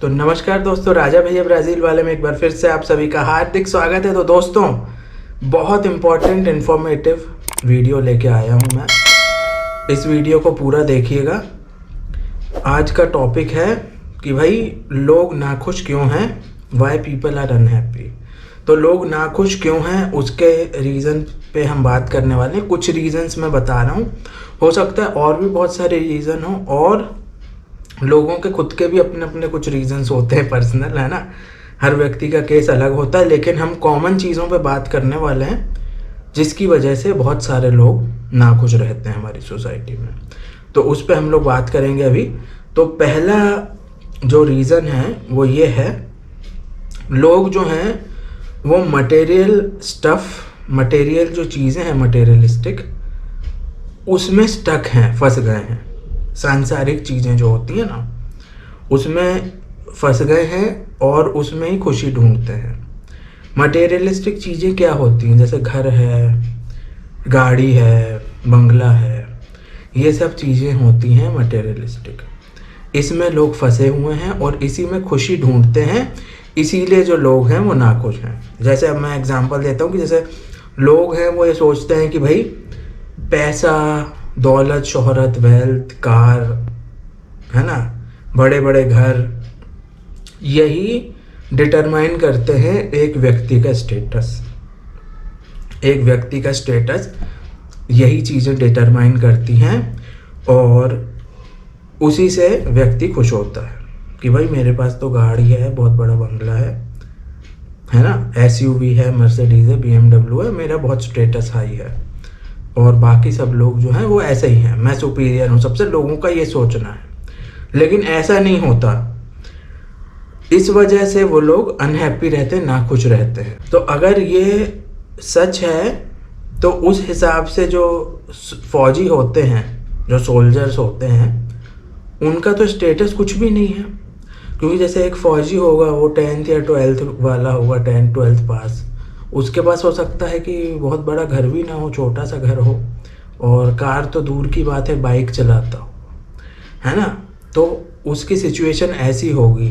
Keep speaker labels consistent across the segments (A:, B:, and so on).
A: तो नमस्कार दोस्तों, राजा भैया ब्राज़ील वाले में एक बार फिर से आप सभी का हार्दिक स्वागत है। तो दोस्तों, बहुत इम्पोर्टेंट इन्फॉर्मेटिव वीडियो लेके आया हूँ मैं। इस वीडियो को पूरा देखिएगा। आज का टॉपिक है कि भाई लोग नाखुश क्यों हैं, वाई पीपल आर अनहैप्पी। तो लोग नाखुश क्यों हैं उसके रीज़न पे हम बात करने वाले हैं। कुछ रीज़न्स मैं बता रहा हूँ, हो सकता है और भी बहुत सारे रीज़न हो, और लोगों के खुद के भी अपने अपने कुछ रीजंस होते हैं पर्सनल, है ना। हर व्यक्ति का केस अलग होता है, लेकिन हम कॉमन चीज़ों पे बात करने वाले हैं जिसकी वजह से बहुत सारे लोग नाखुश रहते हैं हमारी सोसाइटी में। तो उस पे हम लोग बात करेंगे अभी। तो पहला जो रीज़न है वो ये है, लोग जो हैं वो मटेरियल स्टफ़, मटेरियल जो चीज़ें हैं मटेरियलिस्टिक, उसमें स्टक हैं, फंस गए हैं। सांसारिक चीज़ें जो होती हैं ना, उसमें फंस गए हैं और उसमें ही खुशी ढूंढते हैं। मटेरियलिस्टिक चीज़ें क्या होती हैं, जैसे घर है, गाड़ी है, बंगला है, ये सब चीज़ें होती हैं मटेरियलिस्टिक। इसमें लोग फंसे हुए हैं और इसी में खुशी ढूंढते हैं, इसीलिए जो लोग हैं वो नाखुश हैं। जैसे अब मैं एग्जांपल देता हूँ कि जैसे लोग हैं वो ये सोचते हैं कि भाई पैसा, दौलत, शोहरत, वेल्थ, कार, है ना, बड़े बड़े घर, यही डिटरमाइन करते हैं एक व्यक्ति का स्टेटस। एक व्यक्ति का स्टेटस यही चीज़ें डिटरमाइन करती हैं और उसी से व्यक्ति खुश होता है कि भाई मेरे पास तो गाड़ी है, बहुत बड़ा बंगला है ना, एसयूवी है, मर्सिडीज़ है, बीएमडब्ल्यू है, मेरा बहुत स्टेटस हाई है और बाकी सब लोग जो हैं वो ऐसे ही हैं, मैं सुपीरियर हूँ सबसे। लोगों का ये सोचना है, लेकिन ऐसा नहीं होता। इस वजह से वो लोग अनहैप्पी रहते हैं, नाखुश रहते हैं। तो अगर ये सच है तो उस हिसाब से जो फौजी होते हैं, जो सोल्जर्स होते हैं, उनका तो स्टेटस कुछ भी नहीं है। क्योंकि जैसे एक फौजी होगा वो 10th या 12th वाला होगा, 10th 12th पास, उसके पास हो सकता है कि बहुत बड़ा घर भी ना हो, छोटा सा घर हो, और कार तो दूर की बात है, बाइक चलाता हो, है ना। तो उसकी सिचुएशन ऐसी होगी।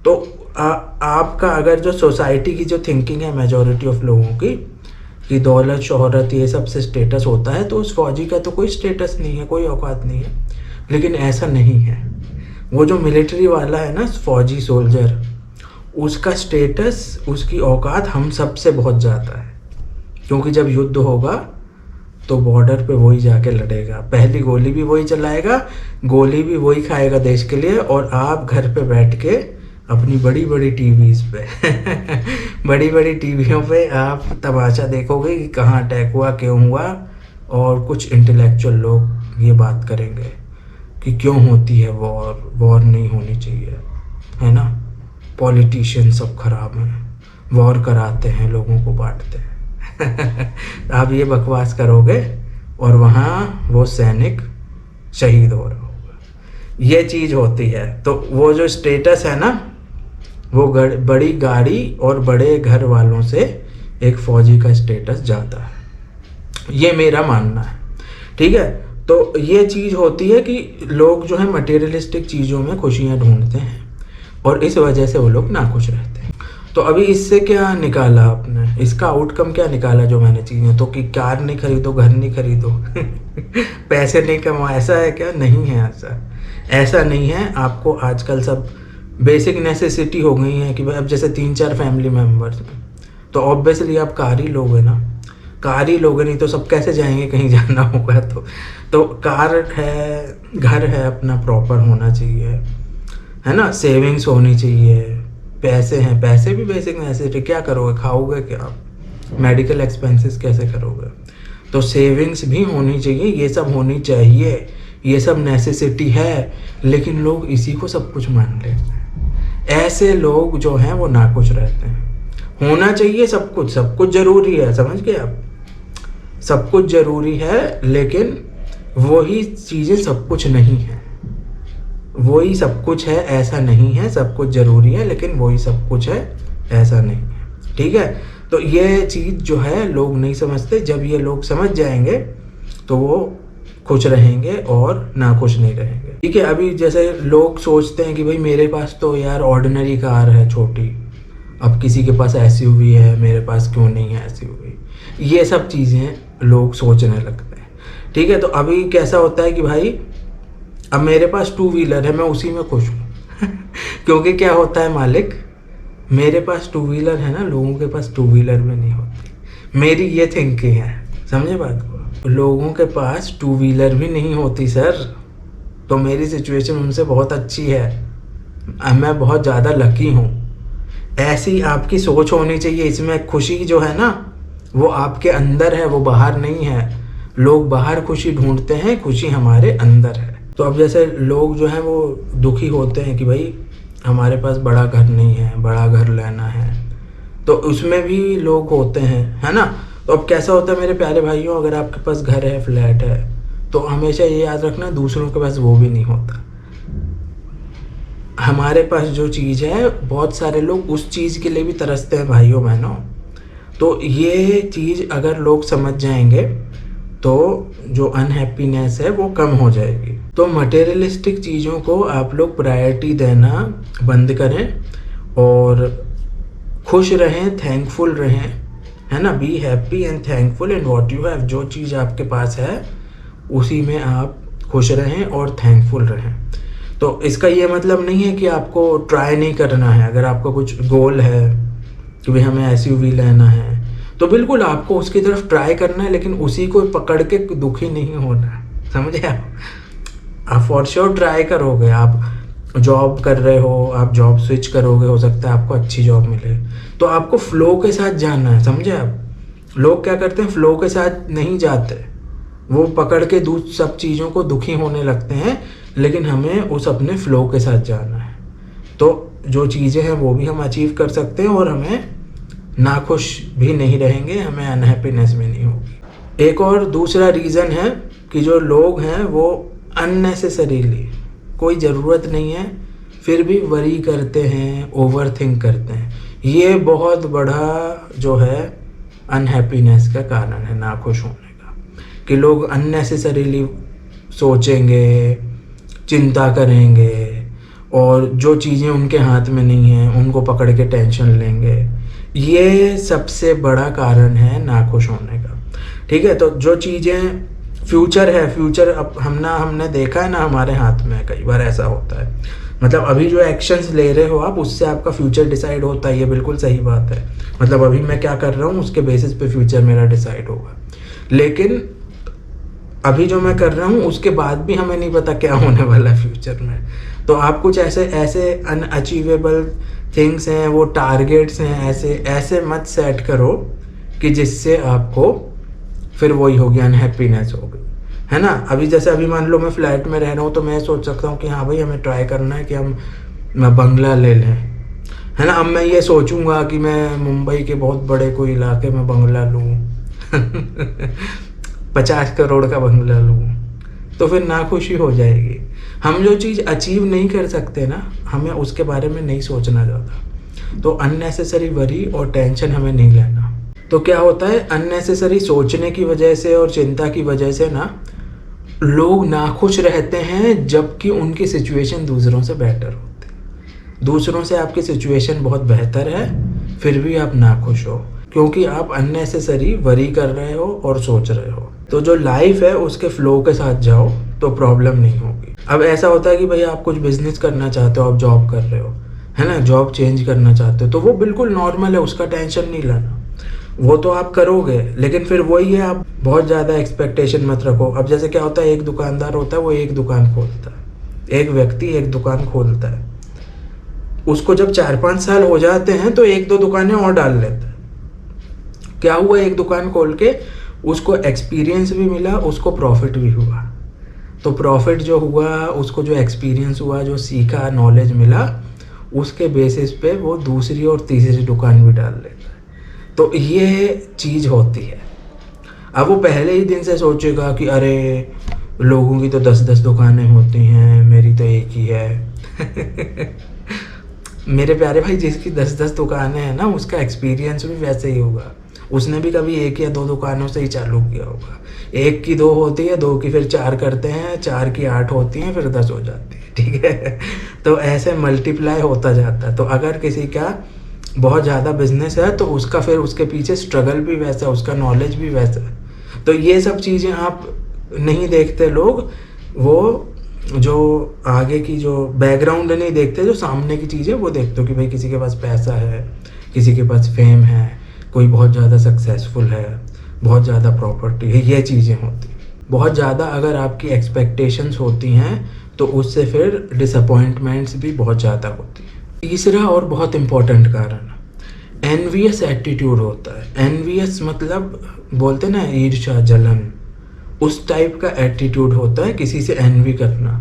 A: तो आपका अगर जो सोसाइटी की जो थिंकिंग है मेजॉरिटी ऑफ लोगों की कि दौलत, शोहरत, ये सब से स्टेटस होता है, तो उस फौजी का तो कोई स्टेटस नहीं है, कोई औकात नहीं है। लेकिन ऐसा नहीं है। वो जो मिलिट्री वाला है ना, फौजी सोल्जर, उसका स्टेटस, उसकी औकात हम सब से बहुत ज़्यादा है। क्योंकि जब युद्ध होगा तो बॉर्डर पे वही जाके लड़ेगा, पहली गोली भी वही चलाएगा, गोली भी वही खाएगा देश के लिए, और आप घर पे बैठ के अपनी बड़ी बड़ी टीवीज़ पे बड़ी बड़ी टीवियों पे आप तमाशा देखोगे कि कहाँ अटैक हुआ, क्यों हुआ, और कुछ इंटेलेक्चुअल लोग ये बात करेंगे कि क्यों होती है वॉर, वॉर नहीं होनी चाहिए, है ना। पॉलिटिशियन सब खराब हैं, वॉर कराते हैं, लोगों को बांटते हैं आप ये बकवास करोगे और वहाँ वो सैनिक शहीद हो रहा होगा। ये चीज़ होती है। तो वो जो स्टेटस है ना, वो बड़ी गाड़ी और बड़े घर वालों से एक फौजी का स्टेटस जाता है, ये मेरा मानना है, ठीक है। तो ये चीज़ होती है कि लोग जो है मटेरियलिस्टिक चीज़ों में खुशियाँ ढूंढते हैं और इस वजह से वो लोग नाखुश रहते हैं। तो अभी इससे क्या निकाला आपने, इसका आउटकम क्या निकाला जो मैंने चीज़ें, तो कि कार नहीं खरीदो, घर नहीं खरीदो पैसे नहीं कमाओ, ऐसा है क्या? नहीं है ऐसा नहीं है। आपको आजकल सब बेसिक नेसेसिटी हो गई है कि भाई अब जैसे 3-4 फैमिली मेम्बर्स हैं तो ऑब्वियसली आप कार ही लोगे ना, कार ही लोगे, नहीं तो सब कैसे जाएंगे कहीं जाना होगा। तो कार है, घर है अपना प्रॉपर होना चाहिए, है ना, सेविंग्स होनी चाहिए, पैसे हैं, पैसे भी बेसिक नेसेसिटी। क्या करोगे, खाओगे क्या आप, मेडिकल एक्सपेंसेस कैसे करोगे, तो सेविंग्स भी होनी चाहिए, ये सब होनी चाहिए, ये सब नेसेसिटी है। लेकिन लोग इसी को सब कुछ मान लेते हैं। ऐसे लोग जो हैं वो नाखुश रहते हैं। होना चाहिए सब कुछ, सब कुछ ज़रूरी है, समझ गए आप, सब कुछ ज़रूरी है, लेकिन वही चीज़ें सब कुछ नहीं है। वही सब कुछ है ऐसा नहीं है, सब कुछ ज़रूरी है लेकिन वही सब कुछ है ऐसा नहीं है, ठीक है। तो ये चीज़ जो है लोग नहीं समझते। जब ये लोग समझ जाएंगे तो वो खुश रहेंगे और ना खुश नहीं रहेंगे। ठीक है, अभी जैसे लोग सोचते हैं कि भाई मेरे पास तो यार ऑर्डिनरी कार है छोटी, अब किसी के पास एसयूवी है, मेरे पास क्यों नहीं है एसयूवी, ये सब चीज़ें लोग सोचने लगते हैं। ठीक है, तो अभी कैसा होता है कि भाई अब मेरे पास 2 व्हीलर है, मैं उसी में खुश हूँ क्योंकि क्या होता है मालिक, मेरे पास 2 व्हीलर है ना, लोगों के पास 2 व्हीलर भी नहीं होती। मेरी ये थिंकिंग है, समझे बात को। लोगों के पास 2 व्हीलर भी नहीं होती सर, तो मेरी सिचुएशन उनसे बहुत अच्छी है, मैं बहुत ज़्यादा लकी हूँ। ऐसी आपकी सोच होनी चाहिए। इसमें खुशी जो है ना वो आपके अंदर है, वो बाहर नहीं है। लोग बाहर खुशी ढूंढते हैं, खुशी हमारे अंदर है। तो अब जैसे लोग जो हैं वो दुखी होते हैं कि भाई हमारे पास बड़ा घर नहीं है, बड़ा घर लेना है, तो उसमें भी लोग होते हैं, है ना। तो अब कैसा होता है मेरे प्यारे भाइयों, अगर आपके पास घर है, फ्लैट है, तो हमेशा ये याद रखना दूसरों के पास वो भी नहीं होता। हमारे पास जो चीज़ है, बहुत सारे लोग उस चीज़ के लिए भी तरसते हैं भाइयों बहनों। तो ये चीज़ अगर लोग समझ जाएंगे तो जो अनहैप्पीनेस है वो कम हो जाएगी। तो मटेरियलिस्टिक चीज़ों को आप लोग प्रायोरिटी देना बंद करें और खुश रहें, थैंकफुल रहें, है ना। Be happy and thankful in what you have. जो चीज़ आपके पास है उसी में आप खुश रहें और थैंकफुल रहें। तो इसका ये मतलब नहीं है कि आपको ट्राई नहीं करना है। अगर आपका कुछ गोल है कि भाई हमें एसयूवी लेना है, तो बिल्कुल आपको उसकी तरफ ट्राई करना है, लेकिन उसी को पकड़ के दुखी नहीं होना है, समझे आप फॉर श्योर ट्राई करोगे। आप जॉब कर रहे हो, आप जॉब स्विच करोगे, हो सकता है आपको अच्छी जॉब मिले, तो आपको फ्लो के साथ जाना है, समझे आप। लोग क्या करते हैं, फ्लो के साथ नहीं जाते, वो पकड़ के सब चीज़ों को दुखी होने लगते हैं। लेकिन हमें उस अपने फ्लो के साथ जाना है, तो जो चीज़ें हैं वो भी हम अचीव कर सकते हैं और हमें नाखुश भी नहीं रहेंगे, हमें अनहैप्पीनेस भी नहीं होगी। एक और दूसरा रीज़न है कि जो लोग हैं वो अननेसेसरीली, कोई ज़रूरत नहीं है फिर भी वरी करते हैं, ओवर थिंक करते हैं। ये बहुत बड़ा जो है अनहैप्पीनेस का कारण है, नाखुश होने का, कि लोग अननेसेसरीली सोचेंगे, चिंता करेंगे और जो चीज़ें उनके हाथ में नहीं हैं उनको पकड़ के टेंशन लेंगे। ये सबसे बड़ा कारण है नाखुश होने का। ठीक है, तो जो चीज़ें फ्यूचर है, फ्यूचर अब हमने देखा है ना, हमारे हाथ में कई बार ऐसा होता है। मतलब अभी जो एक्शंस ले रहे हो आप, उससे आपका फ्यूचर डिसाइड होता है, ये बिल्कुल सही बात है। मतलब अभी मैं क्या कर रहा हूँ उसके बेसिस पे फ्यूचर मेरा डिसाइड होगा। लेकिन अभी जो मैं कर रहा हूँ उसके बाद भी हमें नहीं पता क्या होने वाला है फ्यूचर में। तो आप कुछ ऐसे अनअचीवेबल थिंग्स हैं, वो टारगेट्स हैं, ऐसे मत सेट करो कि जिससे आपको फिर वही होगी, अनहैप्पीनेस होगी, है ना। अभी जैसे अभी मान लो मैं फ्लैट में रह रहा हूँ, तो मैं सोच सकता हूँ कि हाँ भाई हमें ट्राई करना है कि हम बंगला ले लें, है ना। अब मैं ये सोचूंगा कि मैं मुंबई के बहुत बड़े कोई इलाके में बंगला लूँ 50 करोड़ का बंगला लूँ, तो फिर नाखुशी हो जाएगी। हम जो चीज़ अचीव नहीं कर सकते ना, हमें उसके बारे में नहीं सोचना ज़्यादा। तो अननेसेसरी वरी और टेंशन हमें नहीं लेना। तो क्या होता है, अननेसेसरी सोचने की वजह से और चिंता की वजह से ना लोग नाखुश रहते हैं, जबकि उनकी सिचुएशन दूसरों से बेटर होती है। दूसरों से आपकी सिचुएशन बहुत बेहतर है, फिर भी आप नाखुश हो, क्योंकि आप अननेसेसरी वरी कर रहे हो और सोच रहे हो। तो जो लाइफ है उसके फ्लो के साथ जाओ तो प्रॉब्लम नहीं होगी। अब ऐसा होता है कि भाई आप कुछ बिजनेस करना चाहते हो, आप जॉब कर रहे हो, है ना, जॉब चेंज करना चाहते हो, तो वो बिल्कुल नॉर्मल है, उसका टेंशन नहीं लेना, वो तो आप करोगे। लेकिन फिर वही है, आप बहुत ज़्यादा एक्सपेक्टेशन मत रखो। अब जैसे क्या होता है, एक दुकानदार होता है, वो एक दुकान खोलता है, एक व्यक्ति एक दुकान खोलता है, उसको जब 4-5 साल हो जाते हैं तो 1-2 दुकानें और डाल लेता है। क्या हुआ, एक दुकान खोल के उसको एक्सपीरियंस भी मिला, उसको प्रॉफिट भी हुआ। तो प्रॉफिट जो हुआ, उसको जो एक्सपीरियंस हुआ, जो सीखा, नॉलेज मिला, उसके बेसिस पे वो दूसरी और तीसरी दुकान भी डाल लेता है। तो ये चीज़ होती है। अब वो पहले ही दिन से सोचेगा कि अरे लोगों की तो 10-10 दुकानें होती हैं, मेरी तो एक ही है मेरे प्यारे भाई, जिसकी 10-10 दुकानें हैं ना, उसका एक्सपीरियंस भी वैसे ही होगा। उसने भी कभी 1 या 2 दुकानों से ही चालू किया होगा। 1 की 2 होती है, 2 की फिर 4 करते हैं, 4 की 8 होती हैं, फिर 10 हो जाती है, ठीक है। तो ऐसे मल्टीप्लाई होता जाता है। तो अगर किसी का बहुत ज़्यादा बिजनेस है तो उसका फिर उसके पीछे स्ट्रगल भी वैसा है, उसका नॉलेज भी वैसा है। तो ये सब चीज़ें आप नहीं देखते लोग, वो जो आगे की जो बैकग्राउंड नहीं देखते, जो सामने की चीज़ें वो देखते हो कि भाई किसी के पास पैसा है, किसी के पास फेम है, कोई बहुत ज़्यादा सक्सेसफुल है, बहुत ज़्यादा प्रॉपर्टी है, ये चीज़ें होती। बहुत ज़्यादा अगर आपकी एक्सपेक्टेशंस होती हैं तो उससे फिर डिसअपॉइंटमेंट्स भी बहुत ज़्यादा होती हैं। तीसरा और बहुत इम्पोर्टेंट कारण एनवियस एटीट्यूड होता है। एनवियस मतलब बोलते ना ईर्ष्या, जलन, उस टाइप का एटीट्यूड होता है, किसी से एनवी करना,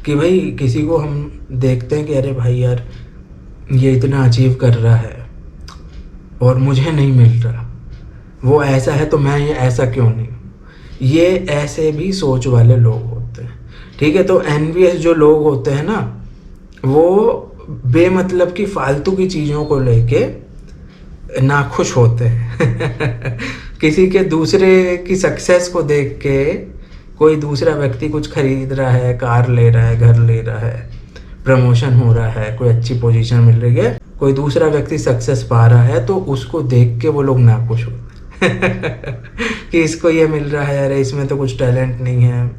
A: कि भाई किसी को हम देखते हैं कि अरे भाई यार ये इतना अचीव कर रहा है और मुझे नहीं मिल रहा, वो ऐसा है तो मैं ये ऐसा क्यों नहीं। ये ऐसे भी सोच वाले लोग होते हैं, ठीक है। तो एनवियस जो लोग होते हैं ना, वो बेमतलब की फालतू की चीज़ों को लेके नाखुश होते हैं। किसी के दूसरे की सक्सेस को देख के कोई दूसरा व्यक्ति कुछ खरीद रहा है, कार ले रहा है, घर ले रहा है, प्रमोशन हो रहा है, कोई अच्छी पोजीशन मिल रही है, कोई दूसरा व्यक्ति सक्सेस पा रहा है, तो उसको देख के वो लोग नाखुश होते हैं। कि इसको ये मिल रहा है, अरे इसमें तो कुछ टैलेंट नहीं है,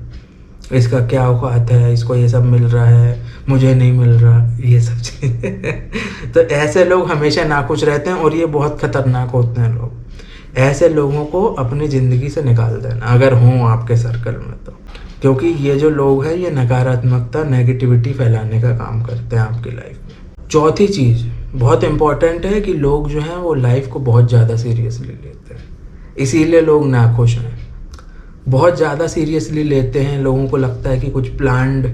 A: इसका क्या औकात है, इसको ये सब मिल रहा है, मुझे नहीं मिल रहा, ये सब चीज़ें। तो ऐसे लोग हमेशा नाखुश रहते हैं और ये बहुत खतरनाक होते हैं लोग। ऐसे लोगों को अपनी ज़िंदगी से निकाल देना अगर हों आपके सर्कल में तो, क्योंकि ये जो लोग हैं ये नकारात्मकता, नेगेटिविटी फैलाने का काम करते हैं आपकी लाइफ में। चौथी चीज़ बहुत इम्पॉर्टेंट है कि लोग जो हैं वो लाइफ को बहुत ज़्यादा सीरियसली लेते हैं, इसीलिए लोग नाखुश हैं। बहुत ज़्यादा सीरियसली लेते हैं, लोगों को लगता है कि कुछ प्लान्ड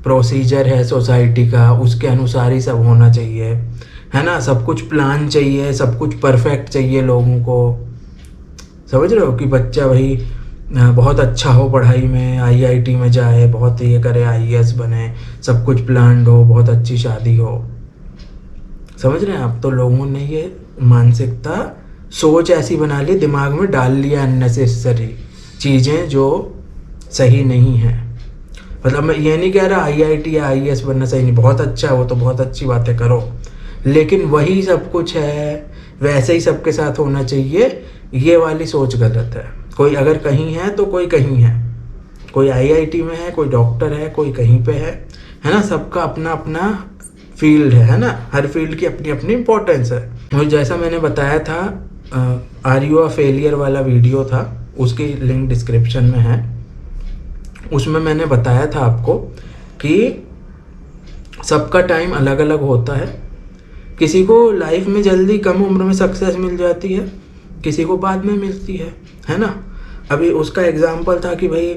A: प्रोसीजर है सोसाइटी का, उसके अनुसार ही सब होना चाहिए, है ना, सब कुछ प्लान चाहिए, सब कुछ परफेक्ट चाहिए लोगों को। समझ रहे हो कि बच्चा भाई बहुत अच्छा हो पढ़ाई में, आईआईटी में जाए, बहुत ये करे, आईएएस बने, सब कुछ प्लान्ड हो, बहुत अच्छी शादी हो। समझ रहे हैं आप? तो लोगों ने ये मानसिकता, सोच ऐसी बना ली, दिमाग में डाल लिया अननेसेसरी चीज़ें जो सही नहीं है। मतलब मैं ये नहीं कह रहा आईआईटी या आईएएस बनना सही नहीं, बहुत अच्छा है, वो तो बहुत अच्छी बातें करो, लेकिन वही सब कुछ है, वैसे ही सबके साथ होना चाहिए, ये वाली सोच गलत है। कोई अगर कहीं है तो कोई कहीं है, कोई आईआईटी में है, कोई डॉक्टर है, कोई कहीं पे है ना, सबका अपना अपना फील्ड है ना, हर फील्ड की अपनी अपनी इम्पोर्टेंस है। और जैसा मैंने बताया था, आर यू अ फेलियर वाला वीडियो था, उसकी लिंक डिस्क्रिप्शन में है। उसमें मैंने बताया था आपको कि सबका टाइम अलग अलग होता है, किसी को लाइफ में जल्दी कम उम्र में सक्सेस मिल जाती है, किसी को बाद में मिलती है ना। अभी उसका एग्जाम्पल था कि भाई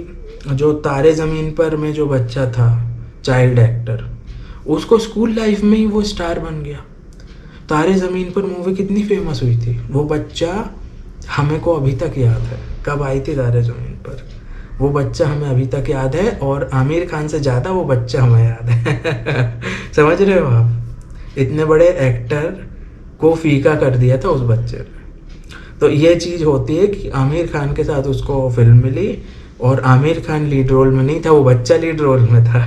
A: जो तारे ज़मीन पर में जो बच्चा था, चाइल्ड एक्टर, उसको स्कूल लाइफ में ही वो स्टार बन गया। तारे ज़मीन पर मूवी कितनी फेमस हुई थी, वो बच्चा हमें को अभी तक याद है, कब आई थी तारे ज़मीन पर, वो बच्चा हमें अभी तक याद है, और आमिर खान से ज़्यादा वो बच्चा हमें याद है। समझ रहे हो आप? इतने बड़े एक्टर को फीका कर दिया था उस बच्चे ने। तो ये चीज़ होती है कि आमिर खान के साथ उसको फिल्म मिली और आमिर खान लीड रोल में नहीं था, वो बच्चा लीड रोल में था।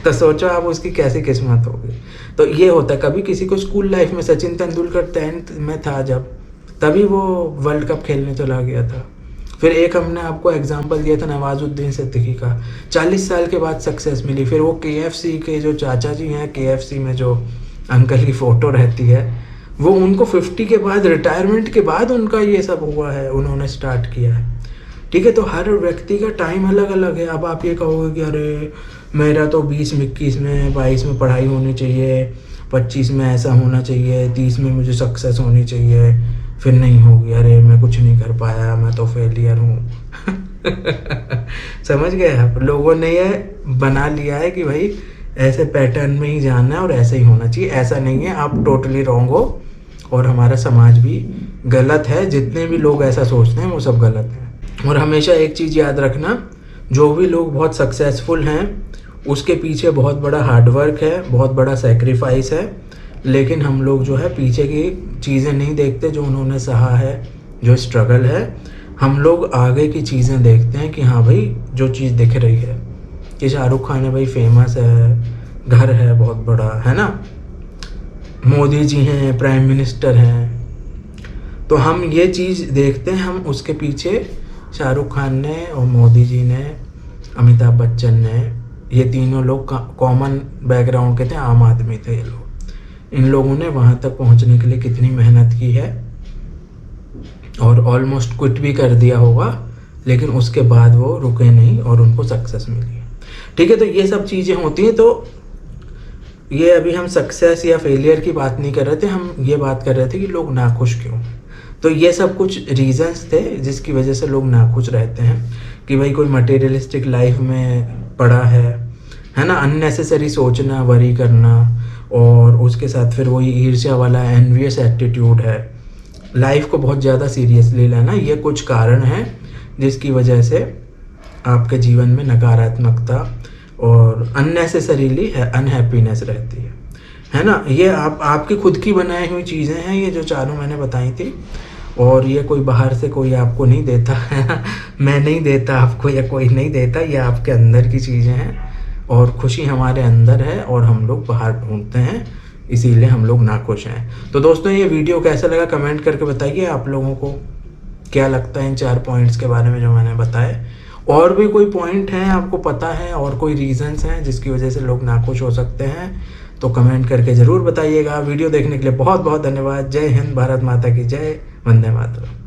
A: तो सोचो आप उसकी कैसी किस्मत होगी। तो ये होता है, कभी किसी को स्कूल लाइफ में सचिन तेंदुलकर 10th में था जब, तभी वो वर्ल्ड कप खेलने चला गया था। फिर एक हमने आपको एग्जांपल दिया था नवाजुद्दीन सिद्दीकी का, 40 साल के बाद सक्सेस मिली। फिर वो केएफसी के जो चाचा जी हैं, केएफसी में जो अंकल की फ़ोटो रहती है, वो उनको 50 के बाद, रिटायरमेंट के बाद उनका ये सब हुआ है, उन्होंने स्टार्ट किया है। ठीक है, तो हर व्यक्ति का टाइम अलग अलग है। अब आप ये कहोगे कि अरे मेरा तो 20 में, 21 में, 22 में पढ़ाई होनी चाहिए, 25 में ऐसा होना चाहिए, 30 में मुझे सक्सेस होनी चाहिए, फिर नहीं होगी, अरे मैं कुछ नहीं कर पाया, मैं तो फेलियर हूँ। समझ गए आप? लोगों ने ये बना लिया है कि भाई ऐसे पैटर्न में ही जाना है और ऐसे ही होना चाहिए। ऐसा नहीं है, आप टोटली रॉन्ग हो, और हमारा समाज भी गलत है। जितने भी लोग ऐसा सोचते हैं वो सब गलत हैं। और हमेशा एक चीज़ याद रखना, जो भी लोग बहुत सक्सेसफुल हैं उसके पीछे बहुत बड़ा हार्डवर्क है, बहुत बड़ा सेक्रीफाइस है, लेकिन हम लोग जो है पीछे की चीज़ें नहीं देखते, जो उन्होंने सहा है, जो स्ट्रगल है। हम लोग आगे की चीज़ें देखते हैं कि हाँ भाई जो चीज़ दिख रही है कि शाहरुख खान है भाई, फेमस है, घर है बहुत बड़ा, है ना, मोदी जी हैं, प्राइम मिनिस्टर हैं, तो हम ये चीज़ देखते हैं, हम उसके पीछे शाहरुख खान ने और मोदी जी ने, अमिताभ बच्चन ने, ये तीनों लोग कॉमन बैकग्राउंड के थे, आम आदमी थे ये लोग। इन लोगों ने वहाँ तक पहुँचने के लिए कितनी मेहनत की है और ऑलमोस्ट क्विट भी कर दिया होगा, लेकिन उसके बाद वो रुके नहीं और उनको सक्सेस मिली। ठीक है, तो ये सब चीज़ें होती हैं। तो ये अभी हम सक्सेस या फेलियर की बात नहीं कर रहे थे, हम ये बात कर रहे थे कि लोग नाखुश क्यों। तो ये सब कुछ रीजंस थे जिसकी वजह से लोग नाखुश रहते हैं कि भाई कोई मटेरियलिस्टिक लाइफ में पड़ा है ना, अननेसेसरी सोचना, वरी करना, और उसके साथ फिर वही ईर्ष्या वाला एनवियस एटीट्यूड है, लाइफ को बहुत ज़्यादा सीरियसली लेना, ये कुछ कारण हैं जिसकी वजह से आपके जीवन में नकारात्मकता और अननेसेसरीली अनहैप्पीनेस रहती है ना। ये आपकी खुद की बनाई हुई चीज़ें हैं, ये जो चारों मैंने बताई थी, और ये कोई बाहर से कोई आपको नहीं देता है मैं नहीं देता आपको, या कोई नहीं देता, ये आपके अंदर की चीज़ें हैं, और खुशी हमारे अंदर है और हम लोग बाहर ढूंढते हैं, इसीलिए हम लोग नाखुश हैं। तो दोस्तों ये वीडियो कैसा लगा कमेंट करके बताइए, आप लोगों को क्या लगता है इन 4 पॉइंट्स के बारे में जो मैंने बताए। और भी कोई पॉइंट हैं आपको पता है, और कोई रीजंस हैं जिसकी वजह से लोग नाखुश हो सकते हैं, तो कमेंट करके ज़रूर बताइएगा। वीडियो देखने के लिए बहुत बहुत धन्यवाद। जय हिंद, भारत माता की जय, वंदे मातरम।